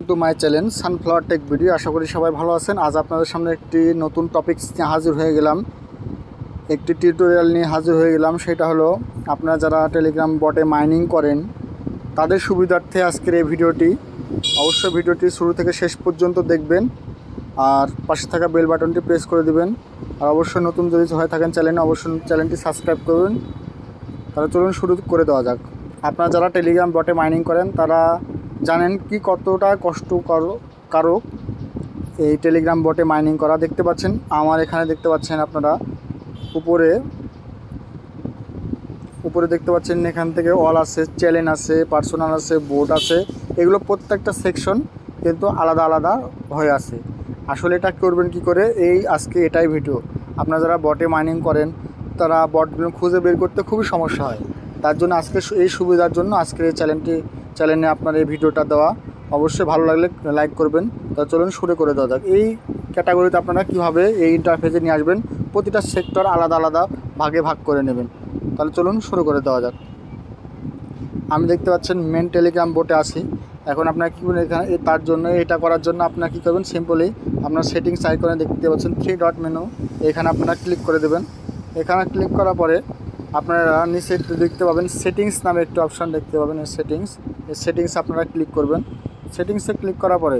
Two my channel sunflower tech video. আশা করি সবাই ভালো আছেন। আজ আপনাদের সামনে একটি নতুন টপিকস নিয়ে হাজির হয়ে গেলাম, একটি টিউটোরিয়াল নিয়ে হাজির হয়ে গেলাম। সেটা হলো আপনারা যারা টেলিগ্রাম বটে মাইনিং করেন তাদের সুবিধার্থে আজকের এই ভিডিওটি। অবশ্যই ভিডিওটি শুরু থেকে শেষ পর্যন্ত দেখবেন আর পাশে থাকা বেল বাটনটি প্রেস করে দিবেন। আর অবশ্যই নতুন যদি হয়ে থাকেন চ্যানেলে অবশ্যই চ্যানেলটি সাবস্ক্রাইব করবেন। তাহলে চলুন শুরু করে দেওয়া যাক। আপনারা যারা টেলিগ্রাম বটে মাইনিং করেন তারা জানেন কি কতটা কষ্টকারক এই টেলিগ্রাম বটে মাইনিং করা। দেখতে পাচ্ছেন আমার এখানে দেখতে পাচ্ছেন আপনারা উপরে দেখতে পাচ্ছেন এখান থেকে অল আছে, চ্যালেঞ্জ আছে, পার্সোনাল আছে, বোট আছে। এগুলো প্রত্যেকটা সেকশন কিন্তু আলাদা আলাদা হয়ে আছে। আসলে এটা করবেন কি করে, আজকে এটাই ভিডিও। আপনারা যারা বটে মাইনিং করেন তারা বটগুলো খুঁজে বের করতে খুবই সমস্যা হয়। তার জন্য আজকে এই সুবিধার জন্য আজকের এই চ্যানেলে আপনার এই ভিডিওটা দেওয়া। অবশ্যই ভালো লাগলে লাইক করবেন। তা চলুন শুরু করে দেওয়া যাক। এই ক্যাটাগরিতে আপনারা কীভাবে এই ইন্টারফেসে নিয়ে আসবেন, প্রতিটা সেক্টর আলাদা আলাদা ভাগে ভাগ করে নেবেন। তাহলে চলুন শুরু করে দেওয়া যাক। আমি দেখতে পাচ্ছেন মেন টেলিগ্রাম বোটে আসি। এখন আপনারা কী করবেন, এখানে তার জন্য এটা করার জন্য আপনারা কী করবেন, সিম্পলি আপনার সেটিংস আইকনে দেখতে পাচ্ছেন 3 ডট মেনু, এখানে আপনারা ক্লিক করে দেবেন। এখানে ক্লিক করার পরে আপনারা নিচে দেখতে পাবেন সেটিংস নামে একটি অপশান দেখতে পাবেন। এই সেটিংস আপনারা ক্লিক করবেন। সেটিংসে ক্লিক করার পরে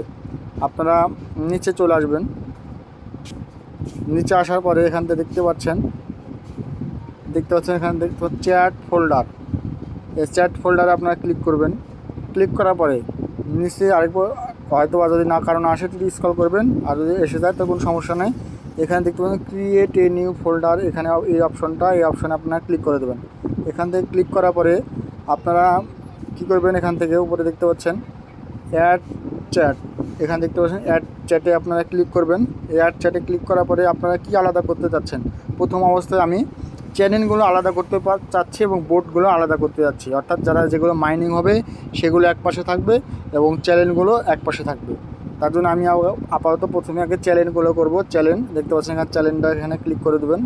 আপনারা নিচে চলে আসবেন। নিচে আসার পরে এখান থেকে দেখতে পাচ্ছেন এখানে চ্যাট ফোল্ডার। এই চ্যাট ফোল্ডারে আপনারা ক্লিক করবেন। ক্লিক করার পরে নিচে আরেকবার হয়তো বা যদি না কারণ আসে যদি স্ক্রল করবেন, আর যদি এসে যায় তো কোনো সমস্যা নেই। এখানে দেখতে পাবেন ক্রিয়েট এ নিউ ফোল্ডার, এখানে এই অপশানে আপনারা ক্লিক করে দেবেন। এখান থেকে ক্লিক করার পরে আপনারা কী করবেন, এখান থেকে উপরে দেখতে পাচ্ছেন অ্যাড চ্যাট, এখানে দেখতে পাচ্ছেন অ্যাড চ্যাটে আপনারা ক্লিক করবেন। এই অ্যাড চ্যাটে ক্লিক করার পরে আপনারা কি আলাদা করতে চাচ্ছেন, প্রথম অবস্থায় আমি চ্যানেলগুলো আলাদা করতে চাচ্ছি এবং বোটগুলো আলাদা করতে যাচ্ছি। অর্থাৎ যেগুলো মাইনিং হবে সেগুলো এক পাশে থাকবে এবং চ্যানেলগুলো এক পাশে থাকবে। তার জন্য আমি আপাতত প্রথমে আগে চ্যানেলগুলো করব। চ্যানেল দেখতে পাচ্ছেন এখানে চ্যানেলটা এখানে ক্লিক করে দেবেন।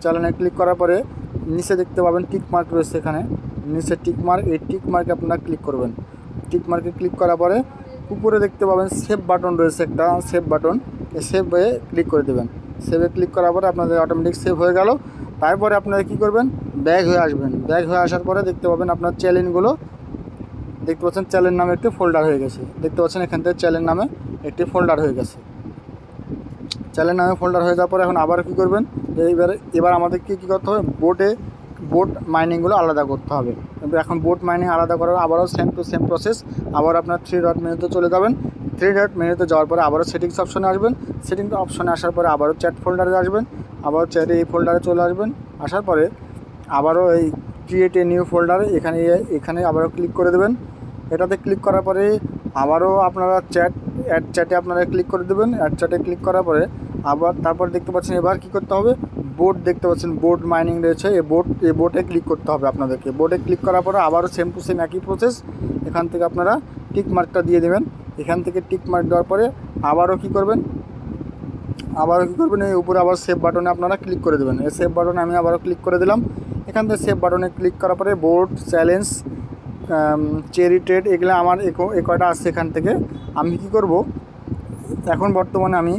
চ্যানেলে ক্লিক করার পরে নিচে দেখতে পাবেন টিক মার্ক রয়েছে, এখানে নিচে টিক মার্ক, এই টিক মার্কে আপনারা ক্লিক করবেন। টিক মার্কে ক্লিক করার পরে উপরে দেখতে পাবেন সেভ বাটন রয়েছে, একটা সেভ বাটন, এই সেভে ক্লিক করে দেবেন। সেভে ক্লিক করার পরে আপনাদের অটোমেটিক সেভ হয়ে গেল। তারপরে আপনারা কী করবেন, ব্যাক হয়ে আসবেন। ব্যাক হয়ে আসার পরে দেখতে পাবেন আপনার চ্যানেলগুলো দেখতে পাচ্ছেন চ্যানেল নামে একটি ফোল্ডার হয়ে গেছে। দেখতে পাচ্ছেন এখান থেকে চ্যানেল নামে একটি ফোল্ডার হয়ে গেছে। চ্যানেল নামে ফোল্ডার হয়ে যাওয়ার পরে এখন আবার কী করবেন, এবার আমাদেরকে কী করতে হবে, বোট মাইনিংগুলো আলাদা করতে হবে। এখন বোট মাইনিং আলাদা করার আবারও সেম টু সেম প্রসেস। আবার আপনার 3 ডট মেনুতে চলে যাবেন। 3 ডট মেনুতে যাওয়ার পরে আবারও সেটিংস অপশনে আসবেন। সেটিংস অপশনে আসার পরে আবারও চ্যাট ফোল্ডারে আসবেন। আবারও চ্যাটে এই ফোল্ডারে চলে আসবেন। আসার পরে আবারও এই ক্রিয়েট এ নিউ ফোল্ডারে এখানে আবারও ক্লিক করে দেবেন। এটাতে ক্লিক করার পরে আবারও আপনারা অ্যাড চ্যাটে আপনারা ক্লিক করে দেবেন। অ্যাড চ্যাটে ক্লিক করার পরে তারপর দেখতে পাচ্ছেন এবার কী করতে হবে, বোট দেখতে পাচ্ছেন বোট মাইনিং রয়েছে, এই বোটে ক্লিক করতে হবে আপনাদেরকে। বোটে ক্লিক করার পরে আবারও সেম টু সেম একই প্রসেস। এখান থেকে আপনারা টিক মার্কটা দিয়ে দেবেন। এখান থেকে টিক মার্ক দেওয়ার পরে আবারও কী করবেন, এই উপরে আবার সেভ বাটনে আপনারা ক্লিক করে দেবেন। এই সেভ বাটনে আমি আবারও ক্লিক করে দিলাম। এখান থেকে সেভ বাটনে ক্লিক করার পরে বোট, চ্যালেঞ্জ, চেরি ট্রেড এগুলো আমার কয়টা আসছে। এখান থেকে আমি কী করব, এখন বর্তমানে আমি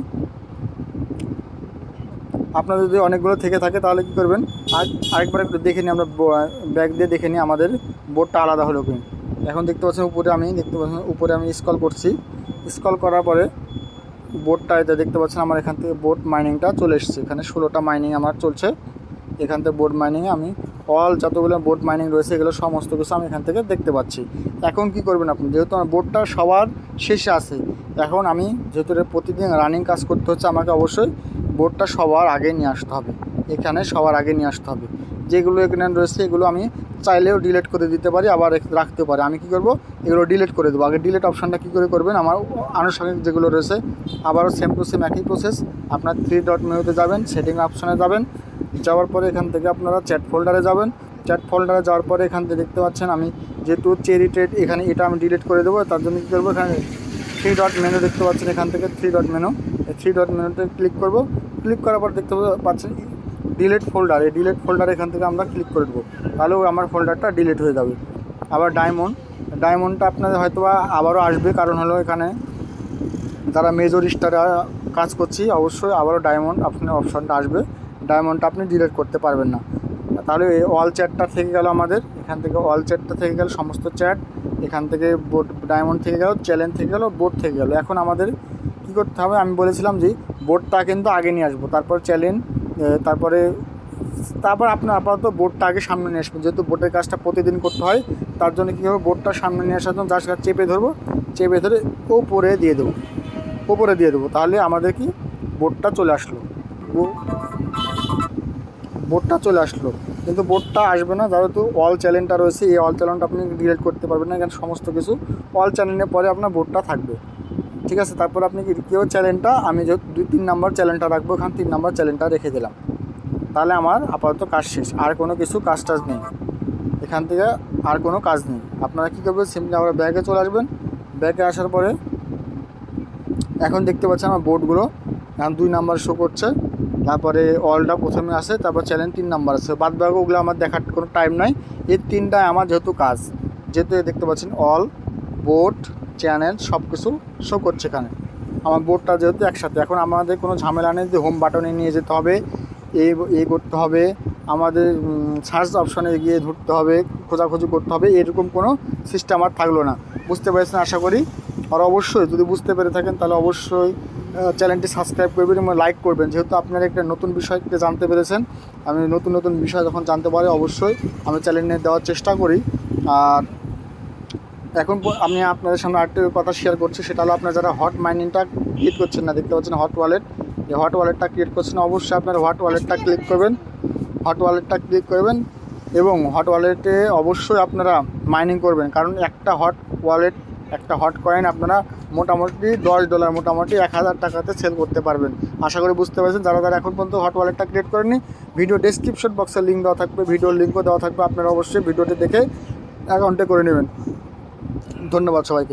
আপনাদের যদি অনেকগুলো থেকে থাকে তাহলে কী করবেন, আরেকবার একটু দেখে নিই, আমরা ব্যাক দিয়ে দেখে নিই আমাদের বোটটা আলাদা হলো কি। এখন দেখতে পাচ্ছেন উপরে আমি স্ক্রল করছি। স্ক্রল করার পরে বোটটা এটা দেখতে পাচ্ছেন আমার এখান থেকে বোট মাইনিংটা চলে এসেছে। এখানে 16টা মাইনিং আমার চলছে। এখান থেকে বোট মাইনিংয়ে আমি যতগুলো বোট মাইনিং রয়েছে এগুলো সমস্ত কিছু আমি এখান থেকে দেখতে পাচ্ছি। এখন কি করবেন আপনি, যেহেতু আমার বোটটা সবার শেষে আছে, এখন আমি যেহেতু প্রতিদিন রানিং কাজ করতে হচ্ছে, আমাকে অবশ্যই বোটটা সবার আগে নিয়ে আসতে হবে। এখানে সবার আগে নিয়ে আসতে হবে। যেগুলো এখানে রয়েছে এগুলো আমি চাইলেও ডিলিট করে দিতে পারি, আবার রাখতে পারি। আমি কি করব, এগুলো ডিলিট করে দেবো। আগে ডিলিট অপশানটা কী করে করবেন, আমার আনুষঙ্গিক যেগুলো রয়েছে আবারও সেম টু সেম একই প্রসেস। আপনার 3 ডট মেনুতে যাবেন, সেটিং অপশানে যাবেন। যাওয়ার পরে এখান থেকে আপনারা চ্যাট ফোল্ডারে যাবেন। চ্যাট ফোল্ডারে যাওয়ার পরে এখান থেকে দেখতে পাচ্ছেন আমি যেহেতু চেরি ট্রেড এখানে এটা আমি ডিলিট করে দেবো। তার জন্য কী করবো, এখানে 3 ডট মেনু দেখতে পাচ্ছেন, এখান থেকে 3 ডট মেনু, এই 3 ডট মেনুতে ক্লিক করব। ক্লিক করার পর দেখতে পাচ্ছেন ডিলিট ফোল্ডার, এই ডিলিট ফোল্ডার এখান থেকে আমরা ক্লিক করে দেবো। তাহলেও আমার ফোল্ডারটা ডিলিট হয়ে যাবে। আবার ডায়মন্ডটা আপনাদের হয়তো বা আবারও আসবে, কারণ হলো এখানে যারা মেজর স্টারে কাজ করছি অবশ্যই আবারও ডায়মন্ড আপনার অপশানটা আসবে, ডায়মন্ডটা আপনি ডিলিট করতে পারবেন না। তাহলে এই অল চ্যাটটা থেকে গেল আমাদের, এখান থেকে অল চ্যাটটা থেকে গেল সমস্ত চ্যাট, এখান থেকে বোট ডায়মন্ড থেকে গেল, চ্যালেঞ্জ থেকে গেল, বোট থেকে গেল। এখন আমাদের কী করতে হবে, আমি বলেছিলাম যে বোটটা কিন্তু আগে নিয়ে আসবো, তারপর চ্যালেঞ্জ, তারপর আপনার আপাতত বোটটা আগে সামনে নিয়ে আসবেন, যেহেতু বোটের কাজটা প্রতিদিন করতে হয়। তার জন্য কী হবে, বোটটা সামনে নিয়ে আসার জন্য জাস্ট চেপে ধরবো, চেপে ধরে ওপরে দিয়ে দেবো, তাহলে আমাদের কি বোটটা চলে আসলো, কিন্তু বোটটা আসবে না, যেহেতু অল চ্যানেলটা রয়েছে। এই অল চ্যানেলটা আপনি ডিলিট করতে পারবেন না, এখানে সমস্ত কিছু অল চ্যানেলের পরে আপনার বোটটা থাকবে, ঠিক আছে। তারপর আপনি কেউ চ্যানেলটা, আমি যেহেতু 2-3 নম্বর চ্যানেলটা রাখবো, এখানে 3 নম্বর চ্যানেলটা রেখে দিলাম, তাহলে আমার আপাতত কাজ শেষ, আর কোনো কিছু কাজ নেই, এখান থেকে আর কোনো কাজ নেই। আপনারা কী করবেন, সিম্পলি আমরা ব্যাগে চলে আসবেন, ব্যাগে আসার পরে এখন দেখতে পাচ্ছেন আমার বোর্ডগুলো এখন 2 নাম্বার শো করছে, তারপরে অলটা প্রথমে আসে, তারপর চ্যালেঞ্জ 3 নাম্বার আছে, বাদ বাকি ওগুলো আমার দেখার কোনো টাইম নাই। এই 3টায় আমার যেহেতু কাজ, যেহেতু দেখতে পাচ্ছেন অল, বোর্ড, চ্যানেল সব কিছু শো করছে এখানে আমার বোর্ডটা যেহেতু একসাথে। এখন আমাদের কোনো ঝামেলা নেই যে হোম বাটনে নিয়ে যেতে হবে, এই করতে হবে, আমাদের সার্চ অপশানে গিয়ে ধরতে হবে, খোঁজাখুঁজি করতে হবে, এরকম কোনো সিস্টেম আর থাকলো না। বুঝতে পেরেছেন আশা করি। আর অবশ্যই যদি বুঝতে পেরে থাকেন তাহলে অবশ্যই চ্যানেলটি সাবস্ক্রাইব করবেন এবং লাইক করবেন, যেহেতু আপনারা একটা নতুন বিষয়কে জানতে পেরেছেন। আমি নতুন বিষয় যখন জানতে পারি অবশ্যই আমি চ্যানেল নিয়ে দেওয়ার চেষ্টা করি। আর এখন আমি আপনাদের সামনে আরেকটা কথা শেয়ার করছি, সেটা হলো আপনারা যারা হট মাইনিংটা ক্রিয়েট করছেন না, দেখতে পাচ্ছেন হট ওয়ালেট, এই হট ওয়ালেটটা ক্রিয়েট করছেন, অবশ্যই আপনারা হট ওয়ালেটটা ক্লিক করবেন, এবং হট ওয়ালেটে অবশ্যই আপনারা মাইনিং করবেন, কারণ একটা হট কয়েন আপনারা মোটামুটি $10, মোটামুটি 1000 টাকাতে সেল করতে পারবেন। আশা করি বুঝতে পেরেছেন। যারা এখন পর্যন্ত হট ওয়ালেটটা ক্রিয়েট করেননি, ভিডিও ডেসক্রিপশন বক্সে লিঙ্ক দেওয়া থাকবে, ভিডিওর লিঙ্কও দেওয়া থাকবে, আপনারা অবশ্যই ভিডিওটি দেখে অ্যাকাউন্টে করে নেবেন। ধন্যবাদ সবাইকে।